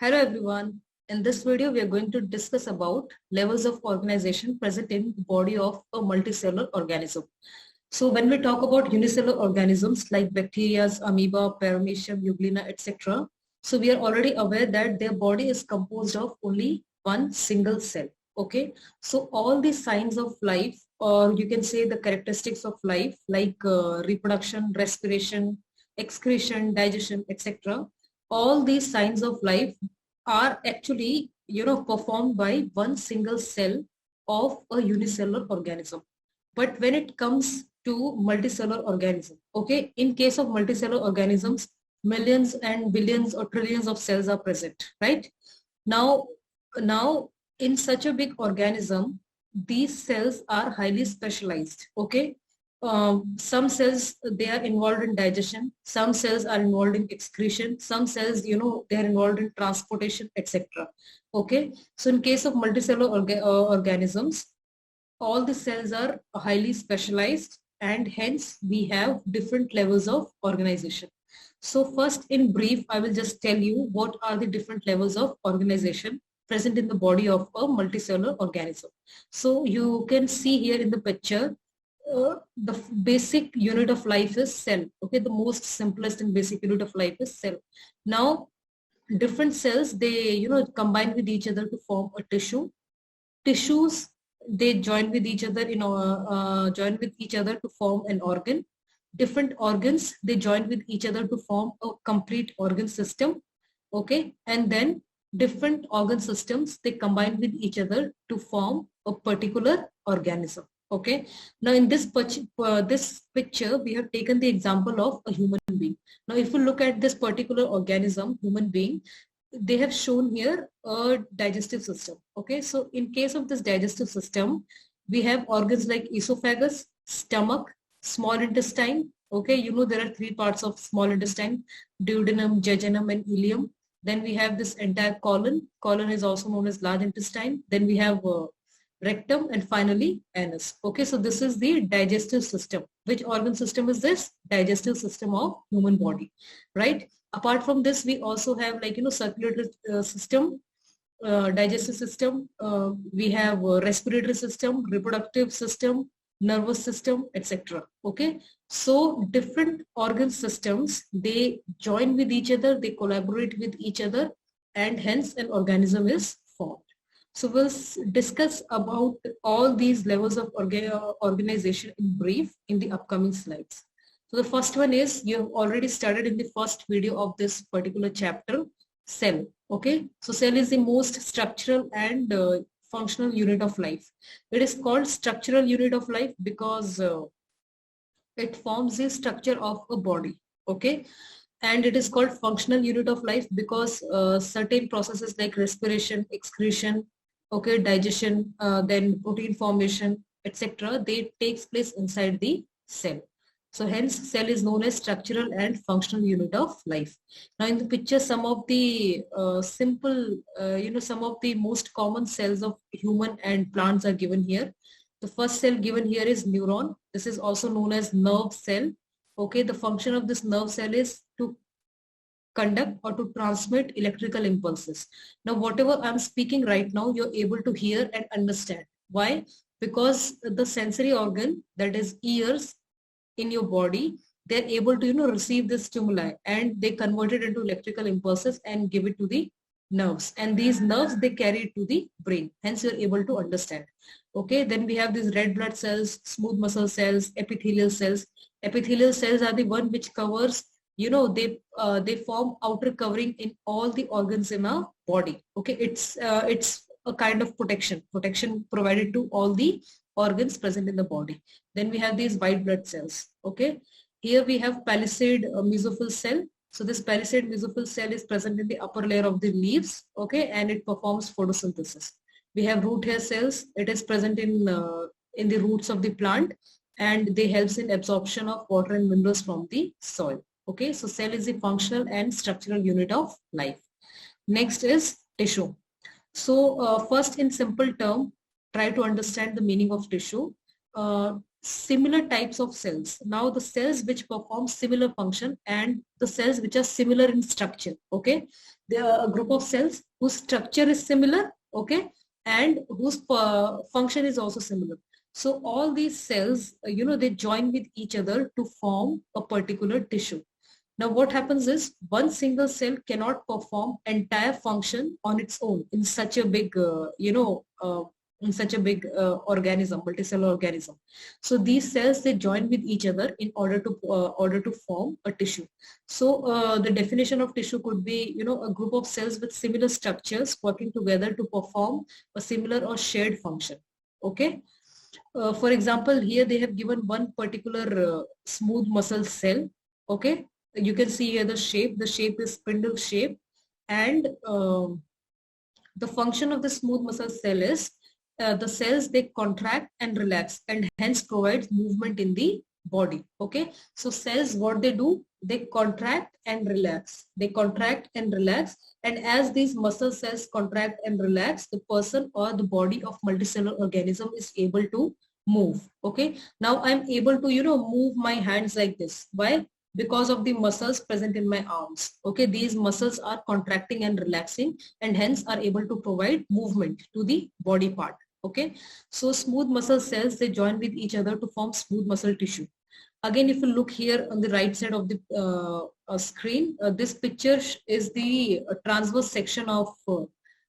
Hello everyone. In this video, we are going to discuss about levels of organization present in the body of a multicellular organism. So when we talk about unicellular organisms like bacteria, amoeba, paramecium, euglena, etc. So we are already aware that their body is composed of only one single cell. Okay. So all the signs of life, or you can say the characteristics of life like reproduction, respiration, excretion, digestion, etc. All these signs of life are actually performed by one single cell of a unicellular organism. But when it comes to multicellular organism, okay, in case of multicellular organisms, millions and billions or trillions of cells are present, right? Now now in such a big organism, these cells are highly specialized. Okay. Some cells, they are involved in digestion, some cells are involved in excretion, some cells, they are involved in transportation, etc. Okay. So in case of multicellular organisms, all the cells are highly specialized, and hence we have different levels of organization. So first, in brief, I will just tell you what are the different levels of organization present in the body of a multicellular organism. So you can see here in the picture, the basic unit of life is cell. Okay, the most simplest and basic unit of life is cell. Now, different cells, they combine with each other to form a tissue. Tissues, they join with each other, join with each other to form an organ. Different organs, they join with each other to form a complete organ system. Okay, and then different organ systems, they combine with each other to form a particular organism. Okay, now in this picture, we have taken the example of a human being. Now if you look at this particular organism, human being, they have shown here a digestive system. Okay, so in case of this digestive system, we have organs like esophagus, stomach, small intestine. Okay, there are three parts of small intestine: duodenum, jejunum, and ileum. Then we have this entire colon. Colon is also known as large intestine. Then we have rectum, and finally anus. Okay, so this is the digestive system. Which organ system is this? Digestive system of human body, right? Apart from this, we also have, like, circulatory system, digestive system, we have respiratory system, reproductive system, nervous system, etc. Okay, so different organ systems, they join with each other, they collaborate with each other, and hence an organism is formed. So we'll discuss about all these levels of organization in brief in the upcoming slides. So the first one is, you have already studied in the first video of this particular chapter, cell. Okay, so cell is the most structural and functional unit of life. It is called structural unit of life because it forms the structure of a body. Okay, and it is called functional unit of life because certain processes like respiration, excretion, okay, digestion, then protein formation, etc., they takes place inside the cell. So hence cell is known as structural and functional unit of life. Now in the picture, some of the simple, some of the most common cells of human and plants are given here. The first cell given here is neuron. This is also known as nerve cell. Okay, the function of this nerve cell is to conduct or to transmit electrical impulses. Now whatever I'm speaking right now, you're able to hear and understand. Why? Because the sensory organ, that is ears in your body, they're able to receive this stimuli, and they convert it into electrical impulses and give it to the nerves, and these nerves, they carry it to the brain, hence you're able to understand. Okay, then we have these red blood cells, smooth muscle cells, epithelial cells. Epithelial cells are the one which covers, they form outer covering in all the organs in our body. Okay, it's a kind of protection provided to all the organs present in the body. Then we have these white blood cells. Okay, here we have palisade mesophyll cell. So this palisade mesophyll cell is present in the upper layer of the leaves. Okay, and it performs photosynthesis. We have root hair cells. It is present in the roots of the plant, and they helps in absorption of water and minerals from the soil. Okay, so cell is the functional and structural unit of life. Next is tissue. So first, in simple term, try to understand the meaning of tissue. similar types of cells. Now the cells which perform similar function and the cells which are similar in structure, okay? There are a group of cells whose structure is similar, okay? And whose function is also similar. So all these cells, they join with each other to form a particular tissue. Now what happens is one single cell cannot perform entire function on its own in such a big, in such a big organism, multicellular organism. So these cells, they join with each other in order to form a tissue. So the definition of tissue could be, a group of cells with similar structures working together to perform a similar or shared function. Okay. For example, here they have given one particular smooth muscle cell. Okay. You can see here the shape. The shape is spindle shape, and the function of the smooth muscle cell is the cells, they contract and relax and hence provides movement in the body. Okay, so cells, what they do, they contract and relax. They contract and relax, and as these muscle cells contract and relax, the person or the body of multicellular organism is able to move. Okay, now I'm able to move my hands like this. Why? Because of the muscles present in my arms. Okay, these muscles are contracting and relaxing and hence are able to provide movement to the body part. Okay, so smooth muscle cells, they join with each other to form smooth muscle tissue. Again, if you look here on the right side of the screen, this picture is the transverse section of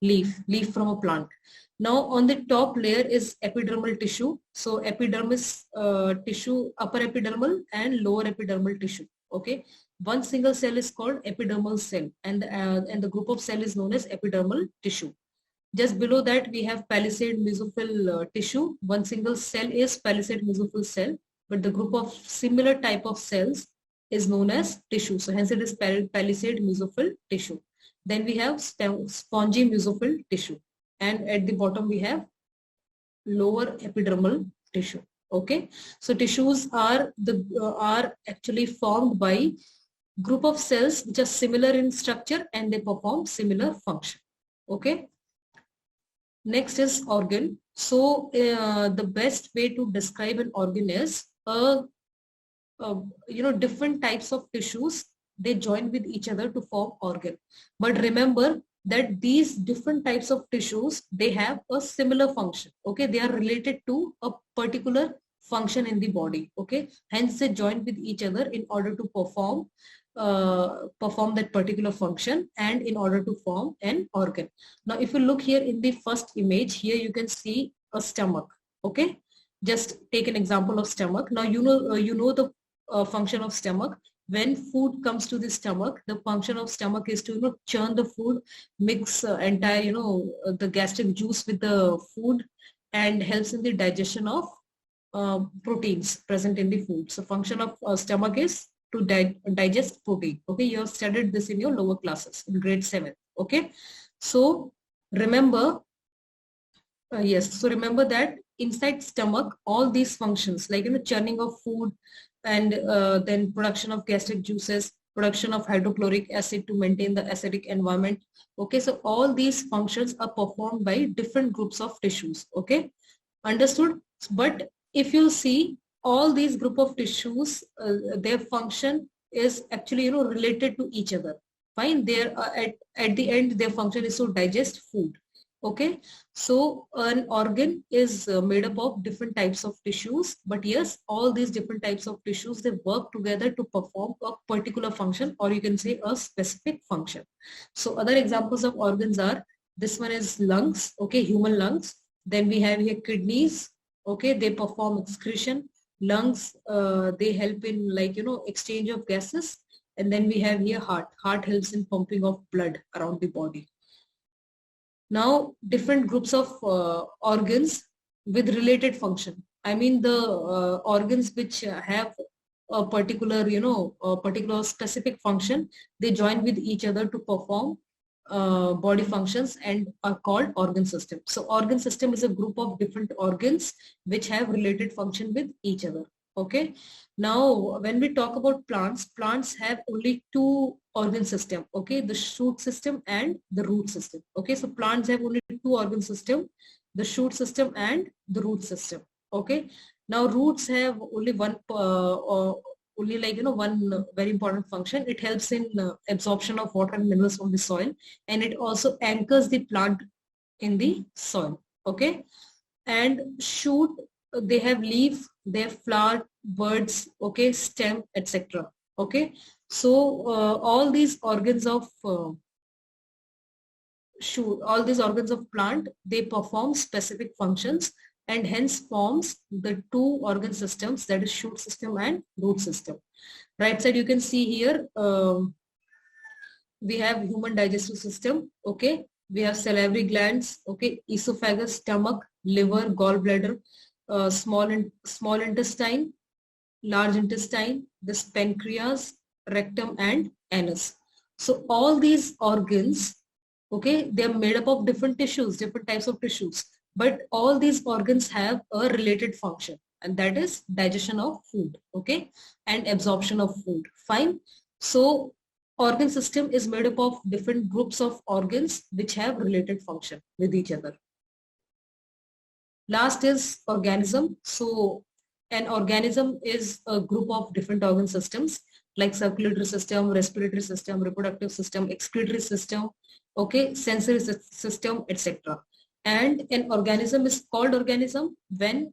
leaf from a plant. Now on the top layer is epidermal tissue. So epidermis tissue, upper epidermal and lower epidermal tissue. Okay, one single cell is called epidermal cell, and the group of cell is known as epidermal tissue. Just below that we have palisade mesophyll tissue. One single cell is palisade mesophyll cell, but the group of similar type of cells is known as tissue. So hence it is palisade mesophyll tissue. Then we have spongy mesophyll tissue, and at the bottom we have lower epidermal tissue. Okay, so tissues are actually formed by group of cells which are similar in structure and they perform similar function. Okay, next is organ. So the best way to describe an organ is different types of tissues, they join with each other to form organ. But remember that these different types of tissues, they have a similar function. Okay, they are related to a particular function in the body. Okay, hence they join with each other in order to perform that particular function and in order to form an organ. Now if you look here in the first image, here you can see a stomach. Okay, just take an example of stomach. Now you know the function of stomach. When food comes to the stomach, the function of stomach is to churn the food, mix entire the gastric juice with the food, and helps in the digestion of proteins present in the food. So function of stomach is to digest protein. Okay, you have studied this in your lower classes in grade 7. Okay, so remember remember that inside stomach, all these functions like churning of food, and then production of gastric juices, production of hydrochloric acid to maintain the acidic environment. Okay, so all these functions are performed by different groups of tissues. Okay, understood? But if you see all these group of tissues, their function is actually related to each other. Fine, there at the end their function is to digest food. Okay, so an organ is made up of different types of tissues, but yes, all these different types of tissues, they work together to perform a particular function, or you can say a specific function. So other examples of organs are, this one is lungs. Okay, human lungs. Then we have here kidneys. Okay, they perform excretion. Lungs, they help in exchange of gases. And then we have here heart. Heart helps in pumping of blood around the body. Now, different groups of organs with related function. I mean the organs which have a particular, a particular specific function, they join with each other to perform body functions and are called organ system. So organ system is a group of different organs which have related function with each other. Okay, now when we talk about plants, plants have only two organ system. Okay, the shoot system and the root system. Okay, so plants have only two organ system, the shoot system and the root system. Okay, Now roots have only one only like one very important function. It helps in absorption of water and minerals from the soil, and it also anchors the plant in the soil. Okay. And shoot, they have leaf, they have flower, buds, okay, stem, etc. Okay. So all these organs of shoot, all these organs of plant, they perform specific functions and hence forms the two organ systems, that is shoot system and root system. Right side you can see here, we have human digestive system. Okay, we have salivary glands. Okay, esophagus, stomach, liver, gallbladder, small intestine, large intestine, this pancreas, rectum and anus. So all these organs, okay, they are made up of different tissues, different types of tissues, but all these organs have a related function, and that is digestion of food, okay, and absorption of food. Fine. So organ system is made up of different groups of organs which have related function with each other. Last is organism. So an organism is a group of different organ systems like circulatory system, respiratory system, reproductive system, excretory system, okay, sensory system, etc. And an organism is called organism when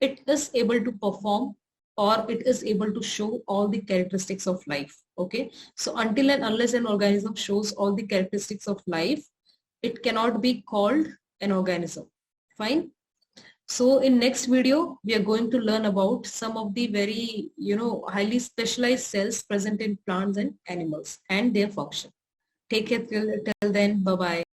it is able to perform or it is able to show all the characteristics of life. Okay, so until and unless an organism shows all the characteristics of life, it cannot be called an organism. Fine. So in next video, we are going to learn about some of the very, highly specialized cells present in plants and animals and their function. Take care till then. Bye-bye.